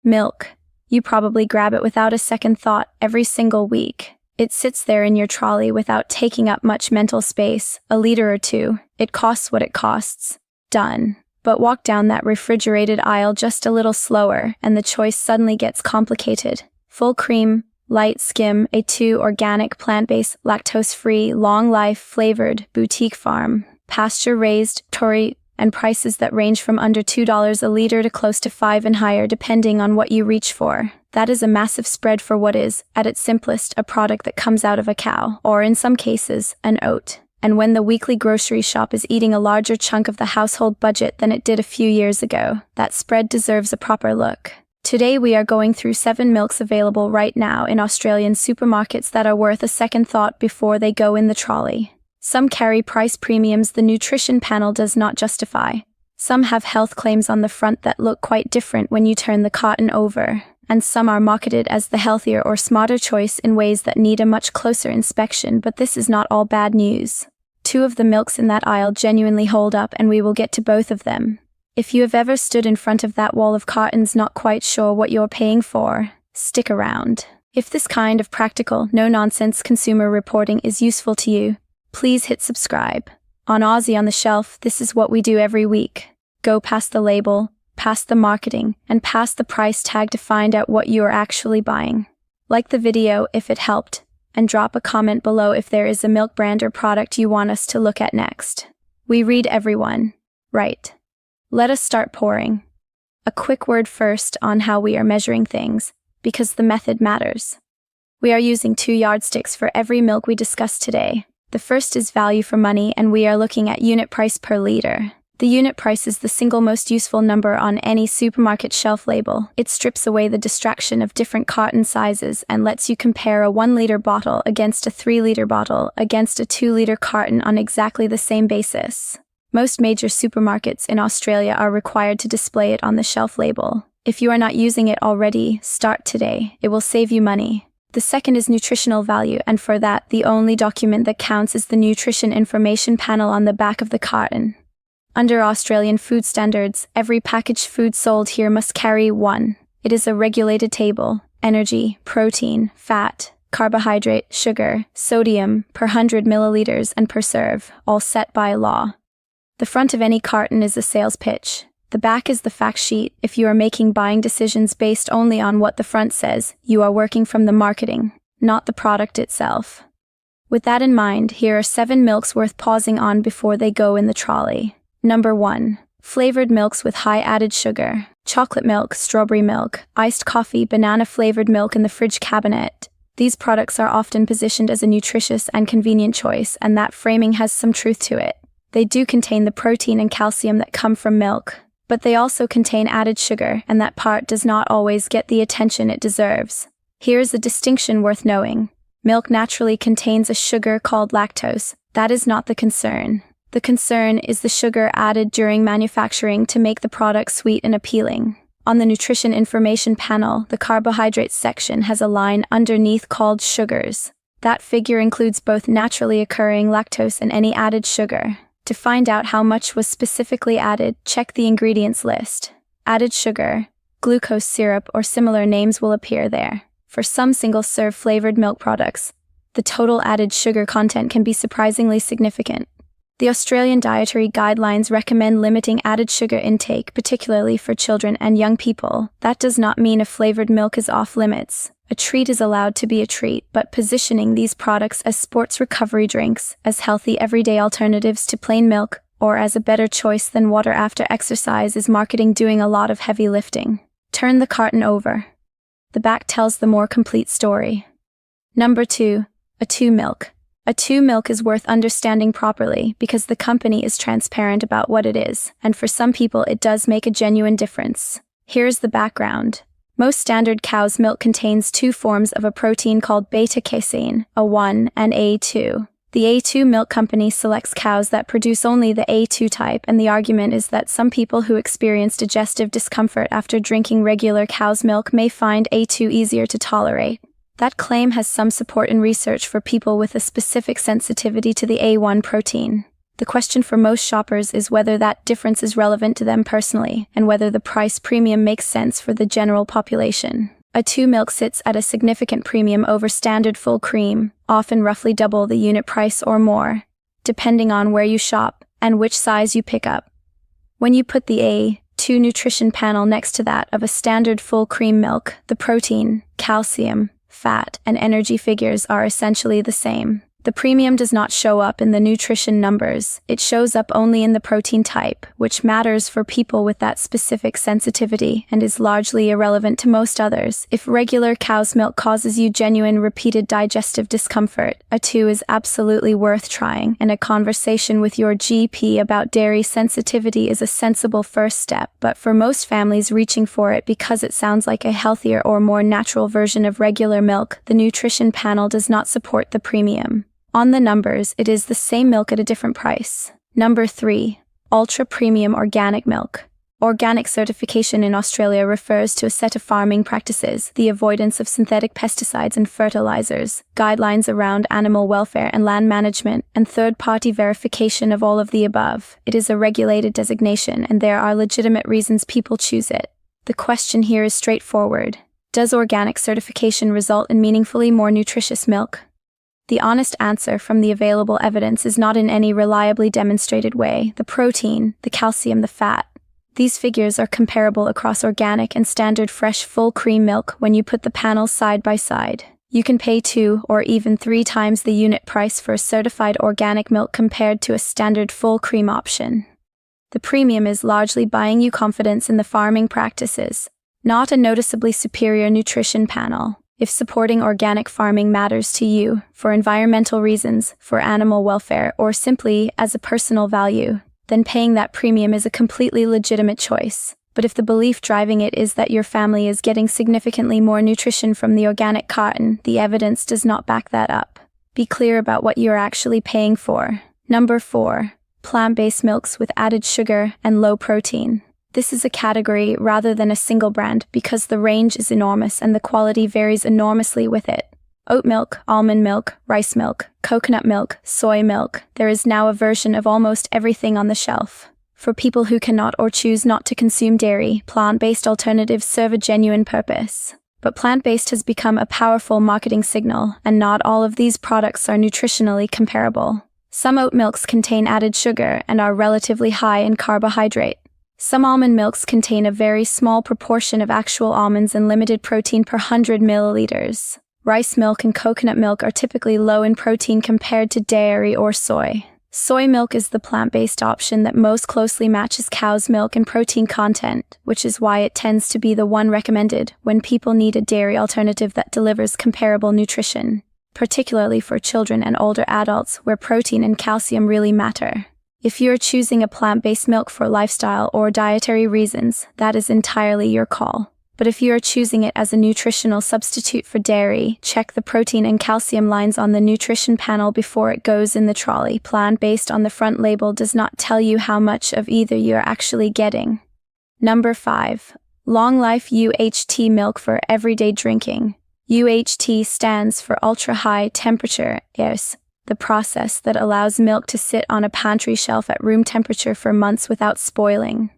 Milk. You probably grab it without a second thought every single week. It sits there in your trolley without taking up much mental space, a liter or two. It costs what it costs. Done. But walk down that refrigerated aisle just a little slower, and the choice suddenly gets complicated. Full cream, light skim, A2 organic, plant-based, lactose-free, long-life, flavored, boutique farm, pasture-raised, Tory, and prices that range from under $2 a liter to close to $5 and higher depending on what you reach for. That is a massive spread for what is, at its simplest, a product that comes out of a cow, or in some cases, an oat. And when the weekly grocery shop is eating a larger chunk of the household budget than it did a few years ago, that spread deserves a proper look. Today we are going through 7 milks available right now in Australian supermarkets that are worth a second thought before they go in the trolley. Some carry price premiums the nutrition panel does not justify. Some have health claims on the front that look quite different when you turn the carton over, and some are marketed as the healthier or smarter choice in ways that need a much closer inspection, but this is not all bad news. 2 of the milks in that aisle genuinely hold up, and we will get to both of them. If you have ever stood in front of that wall of cartons not quite sure what you're paying for, stick around. If this kind of practical, no-nonsense consumer reporting is useful to you, please hit subscribe. On Aussie on the Shelf, this is what we do every week. Go past the label, past the marketing, and past the price tag to find out what you are actually buying. Like the video if it helped, and drop a comment below if there is a milk brand or product you want us to look at next. We read everyone, right? Let us start pouring. A quick word first on how we are measuring things, because the method matters. We are using 2 yardsticks for every milk we discuss today. The first is value for money, and we are looking at unit price per liter. The unit price is the single most useful number on any supermarket shelf label. It strips away the distraction of different carton sizes and lets you compare a 1-liter bottle against a 3-liter bottle against a 2-liter carton on exactly the same basis. Most major supermarkets in Australia are required to display it on the shelf label. If you are not using it already, start today. It will save you money. The second is nutritional value, and for that, the only document that counts is the nutrition information panel on the back of the carton. Under Australian food standards, every packaged food sold here must carry 1. It is a regulated table: energy, protein, fat, carbohydrate, sugar, sodium, per 100 milliliters and per serve, all set by law. The front of any carton is a sales pitch. The back is the fact sheet. If you are making buying decisions based only on what the front says, you are working from the marketing, not the product itself. With that in mind, here are 7 milks worth pausing on before they go in the trolley. Number 1. Flavored milks with high added sugar. Chocolate milk, strawberry milk, iced coffee, banana-flavored milk in the fridge cabinet. These products are often positioned as a nutritious and convenient choice, and that framing has some truth to it. They do contain the protein and calcium that come from milk, but they also contain added sugar, and that part does not always get the attention it deserves. Here is a distinction worth knowing. Milk naturally contains a sugar called lactose. That is not the concern. The concern is the sugar added during manufacturing to make the product sweet and appealing. On the nutrition information panel, the carbohydrates section has a line underneath called sugars. That figure includes both naturally occurring lactose and any added sugar. To find out how much was specifically added, check the ingredients list. Added sugar, glucose syrup, or similar names will appear there. For some single-serve flavored milk products, the total added sugar content can be surprisingly significant. The Australian Dietary Guidelines recommend limiting added sugar intake, particularly for children and young people. That does not mean a flavored milk is off limits. A treat is allowed to be a treat, but positioning these products as sports recovery drinks, as healthy everyday alternatives to plain milk, or as a better choice than water after exercise is marketing doing a lot of heavy lifting. Turn the carton over. The back tells the more complete story. Number 2. A 2 milk. A 2 milk is worth understanding properly because the company is transparent about what it is, and for some people it does make a genuine difference. Here's the background. Most standard cow's milk contains 2 forms of a protein called beta-casein, A1 and A2. The A2 milk company selects cows that produce only the A2 type, and the argument is that some people who experience digestive discomfort after drinking regular cow's milk may find A2 easier to tolerate. That claim has some support in research for people with a specific sensitivity to the A1 protein. The question for most shoppers is whether that difference is relevant to them personally, and whether the price premium makes sense for the general population. A2 milk sits at a significant premium over standard full cream, often roughly double the unit price or more, depending on where you shop and which size you pick up. When you put the A2 nutrition panel next to that of a standard full cream milk, the protein, calcium, fat, and energy figures are essentially the same. The premium does not show up in the nutrition numbers, it shows up only in the protein type, which matters for people with that specific sensitivity and is largely irrelevant to most others. If regular cow's milk causes you genuine repeated digestive discomfort, A2 is absolutely worth trying, and a conversation with your GP about dairy sensitivity is a sensible first step, but for most families reaching for it because it sounds like a healthier or more natural version of regular milk, the nutrition panel does not support the premium. On the numbers, it is the same milk at a different price. Number 3. Ultra Premium Organic Milk. Organic certification in Australia refers to a set of farming practices, the avoidance of synthetic pesticides and fertilizers, guidelines around animal welfare and land management, and third-party verification of all of the above. It is a regulated designation, and there are legitimate reasons people choose it. The question here is straightforward. Does organic certification result in meaningfully more nutritious milk? The honest answer from the available evidence is not in any reliably demonstrated way. The protein, the calcium, the fat. These figures are comparable across organic and standard fresh full cream milk when you put the panels side by side. You can pay 2 or even 3 times the unit price for a certified organic milk compared to a standard full cream option. The premium is largely buying you confidence in the farming practices, not a noticeably superior nutrition panel. If supporting organic farming matters to you, for environmental reasons, for animal welfare, or simply as a personal value, then paying that premium is a completely legitimate choice. But if the belief driving it is that your family is getting significantly more nutrition from the organic cotton, the evidence does not back that up. Be clear about what you are actually paying for. Number 4. Plant-based milks with added sugar and low protein. This is a category rather than a single brand because the range is enormous and the quality varies enormously with it. Oat milk, almond milk, rice milk, coconut milk, soy milk, there is now a version of almost everything on the shelf. For people who cannot or choose not to consume dairy, plant-based alternatives serve a genuine purpose. But plant-based has become a powerful marketing signal, and not all of these products are nutritionally comparable. Some oat milks contain added sugar and are relatively high in carbohydrate. Some almond milks contain a very small proportion of actual almonds and limited protein per 100 milliliters. Rice milk and coconut milk are typically low in protein compared to dairy or soy. Soy milk is the plant-based option that most closely matches cow's milk and protein content, which is why it tends to be the one recommended when people need a dairy alternative that delivers comparable nutrition, particularly for children and older adults where protein and calcium really matter. If you are choosing a plant-based milk for lifestyle or dietary reasons, that is entirely your call. But if you are choosing it as a nutritional substitute for dairy, check the protein and calcium lines on the nutrition panel before it goes in the trolley. Plant-based on the front label does not tell you how much of either you are actually getting. Number 5. Long Life UHT milk for everyday drinking. UHT stands for ultra high temperature ERS. The process that allows milk to sit on a pantry shelf at room temperature for months without spoiling.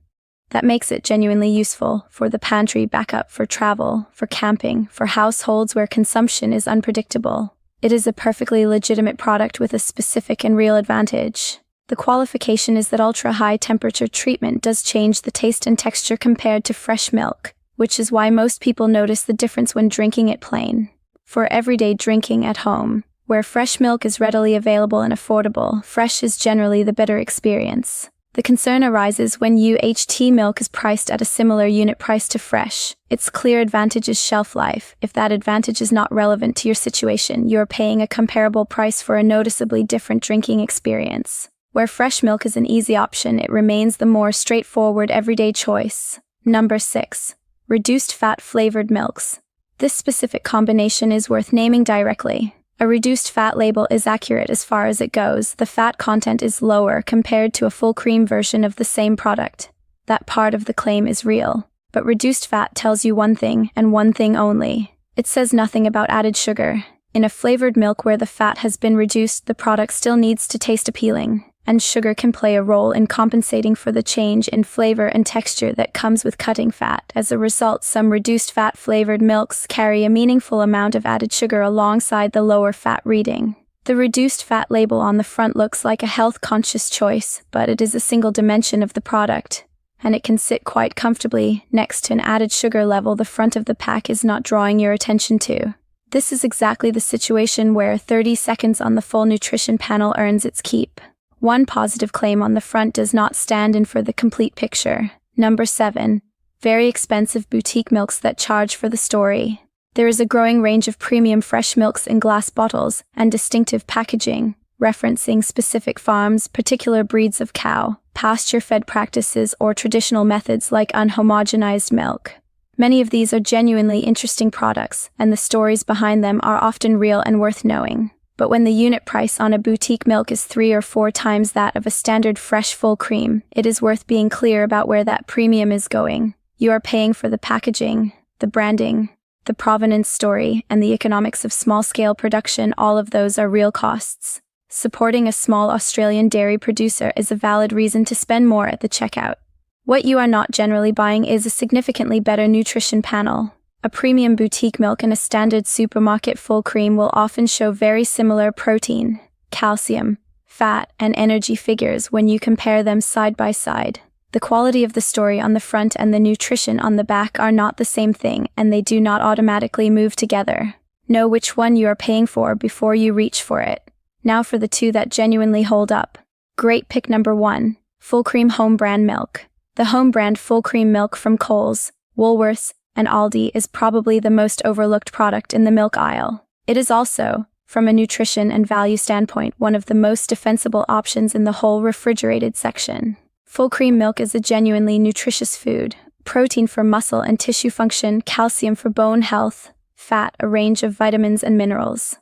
That makes it genuinely useful for the pantry backup, for travel, for camping, for households where consumption is unpredictable. It is a perfectly legitimate product with a specific and real advantage. The qualification is that ultra-high temperature treatment does change the taste and texture compared to fresh milk, which is why most people notice the difference when drinking it plain. For everyday drinking at home, where fresh milk is readily available and affordable, fresh is generally the better experience. The concern arises when UHT milk is priced at a similar unit price to fresh. Its clear advantage is shelf life. If that advantage is not relevant to your situation, you are paying a comparable price for a noticeably different drinking experience. Where fresh milk is an easy option, it remains the more straightforward everyday choice. Number 6. Reduced fat flavored milks. This specific combination is worth naming directly. A reduced fat label is accurate as far as it goes. The fat content is lower compared to a full cream version of the same product. That part of the claim is real. But reduced fat tells you one thing, and one thing only. It says nothing about added sugar. In a flavored milk where the fat has been reduced, the product still needs to taste appealing. and sugar can play a role in compensating for the change in flavor and texture that comes with cutting fat. As a result, some reduced fat-flavored milks carry a meaningful amount of added sugar alongside the lower fat reading. The reduced fat label on the front looks like a health-conscious choice, but it is a single dimension of the product, and it can sit quite comfortably next to an added sugar level the front of the pack is not drawing your attention to. This is exactly the situation where 30 seconds on the full nutrition panel earns its keep. One positive claim on the front does not stand in for the complete picture. Number 7. Very expensive boutique milks that charge for the story. There is a growing range of premium fresh milks in glass bottles and distinctive packaging, referencing specific farms, particular breeds of cow, pasture-fed practices, or traditional methods like unhomogenized milk. Many of these are genuinely interesting products, and the stories behind them are often real and worth knowing. But when the unit price on a boutique milk is 3 or 4 times that of a standard fresh full cream, it is worth being clear about where that premium is going. You are paying for the packaging, the branding, the provenance story, and the economics of small-scale production. All of those are real costs. Supporting a small Australian dairy producer is a valid reason to spend more at the checkout. What you are not generally buying is a significantly better nutrition panel. A premium boutique milk and a standard supermarket full cream will often show very similar protein, calcium, fat, and energy figures when you compare them side by side. The quality of the story on the front and the nutrition on the back are not the same thing, and they do not automatically move together. Know which one you are paying for before you reach for it. Now for the 2 that genuinely hold up. Great pick number 1. Full cream home brand milk. The home brand full cream milk from Coles, Woolworths, and Aldi is probably the most overlooked product in the milk aisle. It is also, from a nutrition and value standpoint, one of the most defensible options in the whole refrigerated section. Full cream milk is a genuinely nutritious food. Protein for muscle and tissue function, calcium for bone health, fat, a range of vitamins and minerals.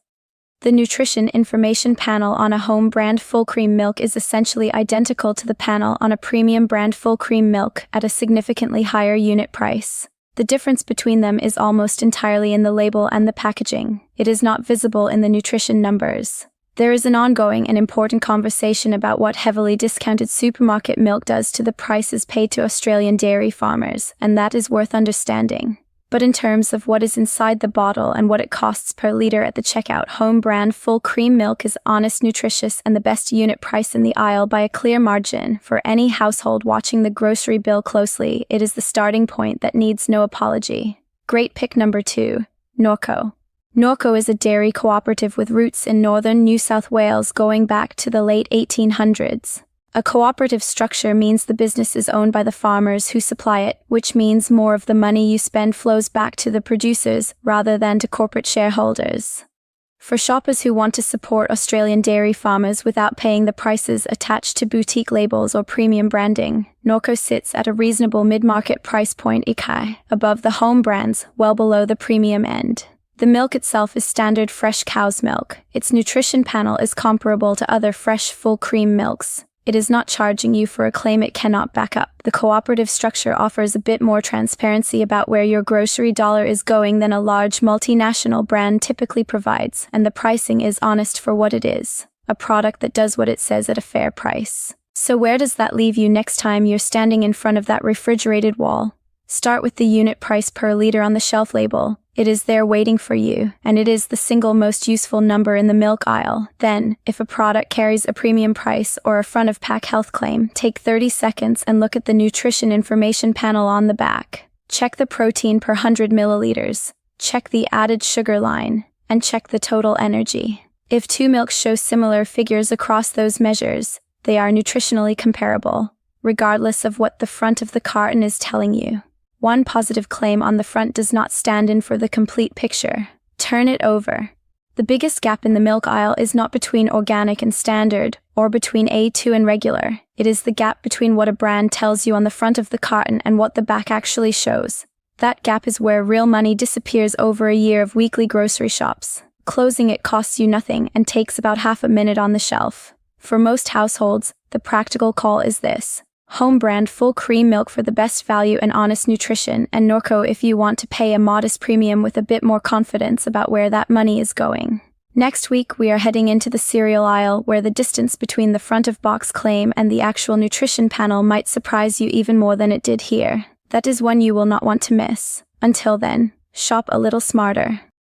The nutrition information panel on a home brand full cream milk is essentially identical to the panel on a premium brand full cream milk at a significantly higher unit price. The difference between them is almost entirely in the label and the packaging. It is not visible in the nutrition numbers. There is an ongoing and important conversation about what heavily discounted supermarket milk does to the prices paid to Australian dairy farmers, and that is worth understanding. But in terms of what is inside the bottle and what it costs per litre at the checkout, home brand full cream milk is honest, nutritious, and the best unit price in the aisle by a clear margin. For any household watching the grocery bill closely, it is the starting point that needs no apology. Great pick number 2. Norco. Norco is a dairy cooperative with roots in northern New South Wales going back to the late 1800s. A cooperative structure means the business is owned by the farmers who supply it, which means more of the money you spend flows back to the producers rather than to corporate shareholders. For shoppers who want to support Australian dairy farmers without paying the prices attached to boutique labels or premium branding, Norco sits at a reasonable mid-market price point, above the home brands, well below the premium end. The milk itself is standard fresh cow's milk. Its nutrition panel is comparable to other fresh full cream milks. It is not charging you for a claim it cannot back up. The cooperative structure offers a bit more transparency about where your grocery dollar is going than a large multinational brand typically provides, and the pricing is honest for what it is, a product that does what it says at a fair price. So where does that leave you next time you're standing in front of that refrigerated wall? Start with the unit price per litre on the shelf label. It is there waiting for you, and it is the single most useful number in the milk aisle. Then, if a product carries a premium price or a front-of-pack health claim, take 30 seconds and look at the nutrition information panel on the back. Check the protein per 100 milliliters, check the added sugar line, and check the total energy. If 2 milks show similar figures across those measures, they are nutritionally comparable, regardless of what the front of the carton is telling you. One positive claim on the front does not stand in for the complete picture. Turn it over. The biggest gap in the milk aisle is not between organic and standard, or between A2 and regular. It is the gap between what a brand tells you on the front of the carton and what the back actually shows. That gap is where real money disappears over a year of weekly grocery shops. Closing it costs you nothing and takes about half a minute on the shelf. For most households, the practical call is this: home brand full cream milk for the best value and honest nutrition, and Norco if you want to pay a modest premium with a bit more confidence about where that money is going. Next week, we are heading into the cereal aisle where the distance between the front of box claim and the actual nutrition panel might surprise you even more than it did here. That is one you will not want to miss. Until then, shop a little smarter.